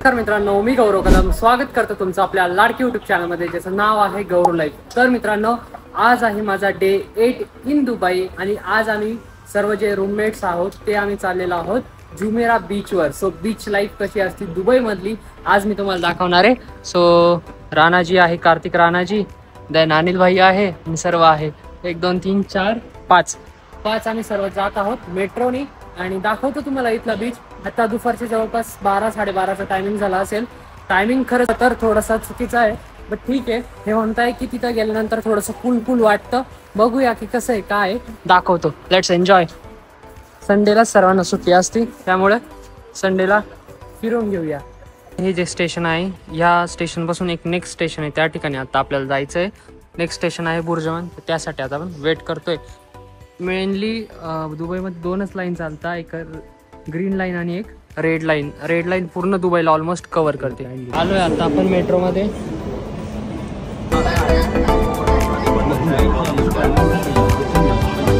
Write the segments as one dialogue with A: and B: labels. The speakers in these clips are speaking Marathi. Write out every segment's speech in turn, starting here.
A: नमस्कार मित्रांनो, मी गौरव कदम स्वागत करतो तुमचं आपल्या लाडकी यूट्यूब चॅनलमध्ये, ज्याचं नाव आहे गौरव लाईफ। तर मित्रांनो, आज आहे माझा डे 8 इन दुबई आणि आज आम्ही सर्व जे रूममेट्स आहोत ते आम्ही चाललेलो आहोत जुमेरा बीचवर। सो बीच लाईफ कशी असते दुबई मधली आज मी तुम्हाला दाखवणार आहे। सो राणाजी आहे, कार्तिक राणाजी, देन अनिल भाई आहे आणि सर्व आहे 1 2 3 4 5 आम्ही सर्व जात आहोत मेट्रोनी आणि दाखवतो तुम्हाला इथला बीच। आता दुपारचे जवळपास 12 12:30चा टायमिंग झाला असेल। टायमिंग खरं तर थोडासा चुकीचा आहे, बट ठीक आहे। हे म्हणताय की तिथं गेल्यानंतर थोडंसं कूल वाटतं, बघूया की कसं आहे काय आहे, दाखवतो। Let's enjoy. संडेला सर्वांना सुट्टी असते, त्यामुळे संडेला फिरून घेऊया। हे जे स्टेशन आहे, या स्टेशनपासून एक नेक्स्ट स्टेशन आहे, त्या ठिकाणी आता आपल्याला जायचं आहे। नेक्स्ट स्टेशन आहे बुर्जमान, त्यासाठी आता आपण वेट करतोय। मेनली दुबईमध्ये 2च लाईन चालतात, एक ग्रीन लाईन आणि एक रेड लाईन। रेड लाईन पूर्ण दुबईला ऑलमोस्ट कव्हर करते। आलोय आता आपण मेट्रोमध्ये।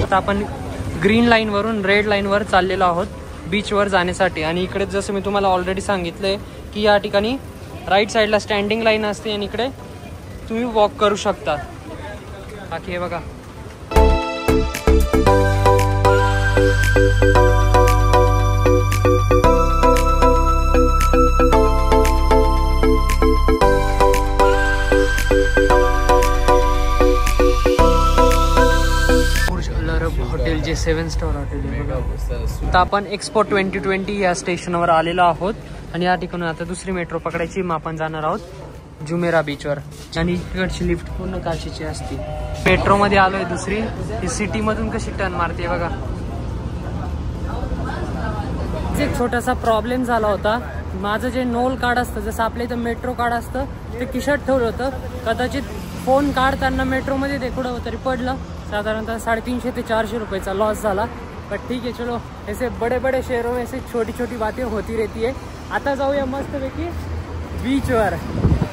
A: आता आपण ग्रीन लाईन वरून रेड लाईन वर चाललेलो आहोत बीचवर जाण्यासाठी। आणि इकडे जसं मी तुम्हाला ऑलरेडी सांगितलंय की या ठिकाणी राईट साईडला स्टँडिंग लाईन असते आणि इकडे तुम्ही वॉक करू शकता। बाकी हे बघा, हॉटेल जे 7 स्टार हॉटेल आहे बघा। आता आपण एक्सपो 2020 या स्टेशनवर आलेलो आहोत आणि या ठिकाणी आता दुसरी मेट्रो पकडायची, मग आपण जाणार आहोत जुमेरा बीचवर। आणि इकडची लिफ्ट पूर्ण काचेची असते। मेट्रो मध्ये आलोय दुसरी, ही सिटी मधून कशी टर्न मारते बघा। एक छोटासा प्रॉब्लेम झाला होता, माझं जे नोल कार्ड असतं, जसं आपल्या इथं मेट्रो कार्ड असतं ते खिशात ठेवलं होतं। कदाचित फोन काढताना मेट्रोमध्ये ते कुठं तरी पडलं, साधारणतः 350 ते 400 रुपयाचा लॉस झाला। बट ठीक है, चलो ऐसे बड़े बड़े शहरों में ऐसे छोटी छोटी बातें होती रहती है। आता जाऊया मस्तपैकी बीचवर।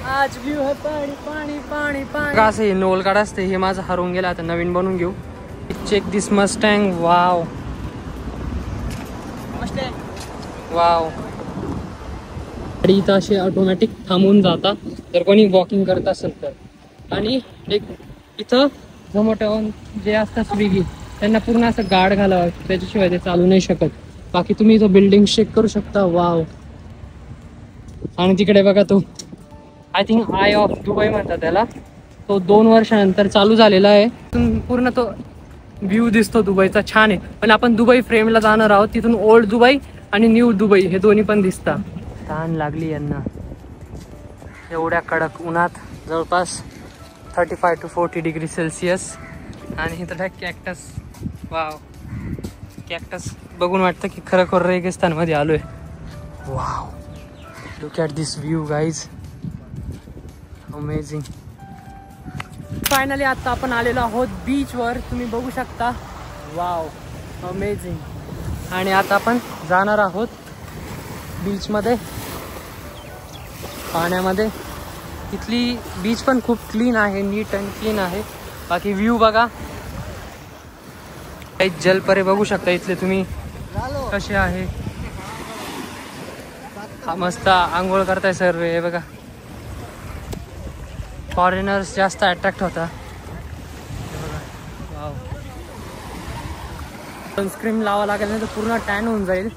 A: आज व्यू है पाणी पाणी पाणी पाणी। असं हे नोल कार्ड असते, हे माझं हरवून गेलं, आता नवीन बनवून घेऊ। चेक दिस मस्टँग, वाव वाव। गाडी इथं असे ऑटोमॅटिक थांबून जाता जर कोणी वॉकिंग करत असेल तर। आणि एक इथं झोमॅटो जे असतात स्विगी, त्यांना पूर्ण असं गार्ड घालावं, त्याच्याशिवाय ते चालू नाही शकत। बाकी तुम्ही इथं बिल्डिंग चेक करू शकता, वाव। आणि तिकडे बघा, तो I think I of Dubai म्हणतात त्याला, तो 2 वर्षानंतर चालू झालेला आहे। पूर्ण तो व्ह्यू दिसतो दुबईचा, छान आहे। पण आपण दुबई फ्रेमला जाणार आहोत, तिथून ओल्ड दुबई आणि न्यू दुबई हे दोन्ही पण दिसतात। तहान लागली यांना एवढ्या कडक उन्हात, जवळपास 35 to 40 डिग्री सेल्सिअस। आणि इथं कॅक्टस, वाव, कॅक्टस बघून वाटतं की खरोखर रेगिस्तानमध्ये आलोय। Wow, look at this view guys, amazing. Finally आता आपण आलेलो आहोत बीचवर, तुम्ही बघू शकता, वाव, अमेझिंग। आणि आता आपण जाणार आहोत बीचमध्ये, पाण्यामध्ये। इथली बीच पण खूप क्लीन आहे, नीट अँड क्लीन आहे। बाकी व्ह्यू बघा, काही जलपरे बघू शकता इथले तुम्ही कसे आहे। हा मस्त आंघोळ करताय सर्व, हे बघा। फॉरेनर्स जास्त अट्रॅक्ट होता, वाव। सनस्क्रीन लावा लागेल नाही तर पूर्ण टॅन होऊन जाईल।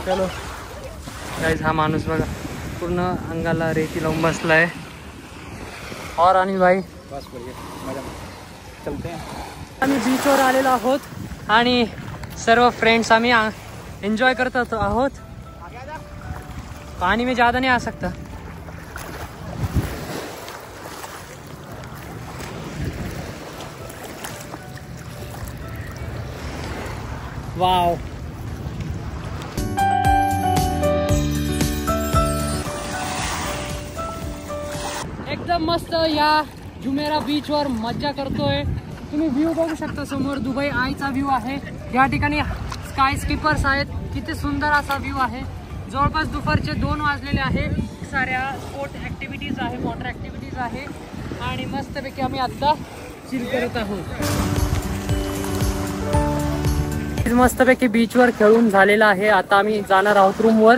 A: चलो गाइस, हा माणूस बघा पूर्ण अंगाला रेती लावून बसलाय। और अनिल भाई, आम्ही बीचवर आलेलो आहोत आणि सर्व फ्रेंड्स आम्ही एन्जॉय करत आहोत। पानी में ज़्यादा नहीं आ सकता। वाव, एकदम मस्त या जुमेरा बीचवर मज्जा करतोय। तुम्ही व्ह्यू बघू शकता, समोर दुबई आयचा व्ह्यू आहे। या ठिकाणी स्काय स्कीपर्स आहेत, किती सुंदर असा व्ह्यू आहे। जवळपास दुपारचे 2 वाजलेले आहे। साऱ्या स्पोर्ट ॲक्टिव्हिटीज आहे, वॉटर ॲक्टिव्हिटीज आहे आणि मस्तपैकी आम्ही आता चिल करत आहोत। मस्तपैकी बीचवर खेळून झालेला आहे। आता आम्ही जाणार आहोत रूमवर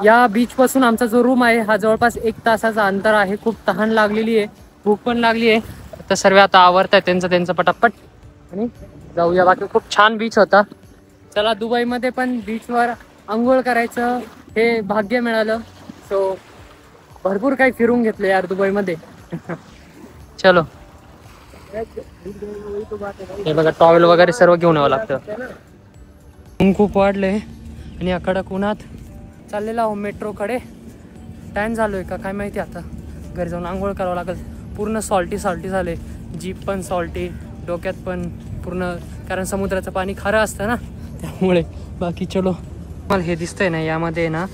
A: या बीच पासून आमचा जो रूम आहे हा जवळपास 1 तासाचा अंतर आहे. खूप तहान लागलेली आहे, भूक पण लागली आहे. तर सर्व आता आवरताय त्यांचं पटापट आणि जाऊया. बाकी खूप छान बीच होता. चला, दुबईमध्ये पण बीचवर आंघोळ करायचं हे भाग्य मिळालं. सो भरपूर काही फिरून घेतलं यार दुबईमध्ये. चलो, हे बघा टॉवेल वगैरे सर्व घेऊन यावं लागतं. ऊन खूप वाढले आणि या कडक उन्हात चाललेला आहो मेट्रोकडे. टाइम झालोय का काय माहिती. आता घरी जाऊन आंघोळ करावं लागेल. पूर्ण सॉल्टी झाले, जीप पण सॉल्टी, डोक्यात पण पूर्ण, कारण समुद्राचं पाणी खारं असतं ना त्यामुळे. बाकी चलो, मला हे दिसतंय ना यामध्ये ना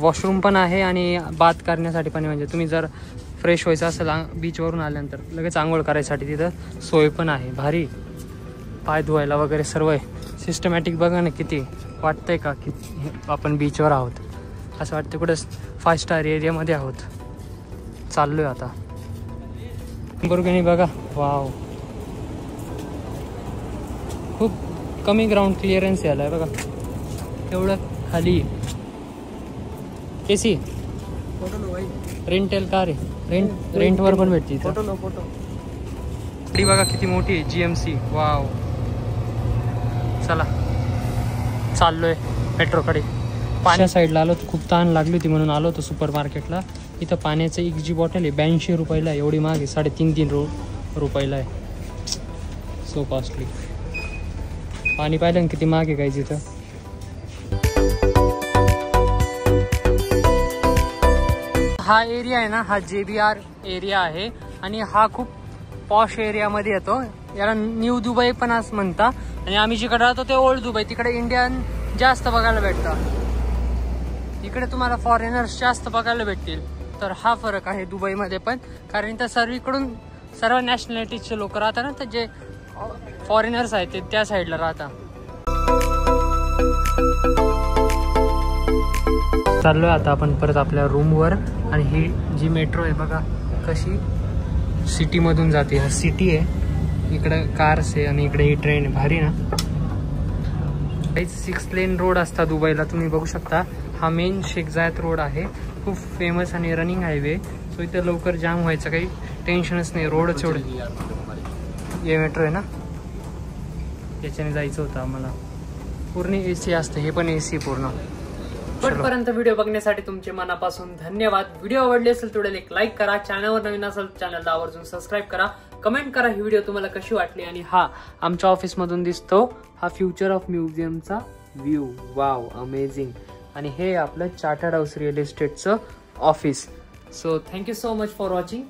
A: वॉशरूम पण आहे आणि बाथ करण्यासाठी पण, म्हणजे तुम्ही जर फ्रेश व्हायचं असेल बीचवरून आल्यानंतर लगेच आंघोळ करायसाठी तिथं सोय पण आहे. भारी, पाय धुवायला वगैरे सर्व आहे. सिस्टमॅटिक बघा ना, किती वाटतंय का की आपण बीचवर आहोत. असं वाटतं कुठं 5 स्टार एरियामध्ये आहोत. चाललोय आता बरोबर बघा. वाव, खूप कमी ग्राउंड क्लिअरन्स यायला आहे बघा. एवढं खाली केसी रेंटल कार आहे, रेंटवर पण भेटते इथं. बघा किती मोठी आहे GMC. वाव, चला चाललोय मेट्रोकडे. पाण्या साईडला आलो तर खूप तहान लागली होती म्हणून आलो होतो सुपर मार्केटला. इथं पाण्याचं 1 जी बॉटल आहे 82 रुपयाला आहे. एवढी महाग आहे, 3.5 रुपयाला आहे. So costly. पाणी पाहिलं ना किती महाग आहे काही इथं. हा एरिया आहे ना, हा JBR एरिया आहे आणि हा खूप पॉश एरियामध्ये येतो. याला न्यू दुबई पण असं म्हणता. आणि आम्ही जिकडे राहतो ते ओल्ड दुबई. तिकडे इंडियन जास्त बघायला भेटतं, इकडे तुम्हाला फॉरेनर्स जास्त बघायला भेटतील. तर हा फरक आहे दुबईमध्ये पण, कारण इथं सर्वीकडून सर्व नॅशनॅलिटीचे लोक राहतात ना, तर जे फॉरेनर्स आहेत ते त्या साईडला राहतात. चाललोय आता आपण परत आपल्या रूमवर. आणि ही जी मेट्रो आहे बघा कशी सिटीमधून जाते. हा सिटी आहे, इकडे कार्स आहे आणि इकडे ही ट्रेन आहे. भारी ना. 6 लेन रोड असतात दुबईला, तुम्ही बघू शकता. हा मेन शेख जायद रोड आहे, खूप फेमस आणि रनिंग हायवे. सो इथं लवकर जाम व्हायचं काही टेन्शनच नाही. रोडच एवढे. हे मेट्रो आहे ना, याच्याने जायचं होतं आम्हाला. पूर्ण AC असतं, हे पण AC पूर्ण. शेवटपर्यंत व्हिडिओ बघण्यासाठी तुमचे मनापासून धन्यवाद. व्हिडिओ आवडले असेल तेवढे एक लाईक करा. चॅनलवर नवीन असेल चॅनलला आवर्जून सबस्क्राईब करा. कमेंट करा ही व्हिडिओ तुम्हाला कशी वाटली. आणि हा आमच्या ऑफिसमधून दिसतो हा फ्युचर ऑफ म्युझियमचा व्ह्यू. Wow, amazing. आणि हे आपलं चार्टर्ड हाऊस रिअल इस्टेटचं office. So thank you so much for watching.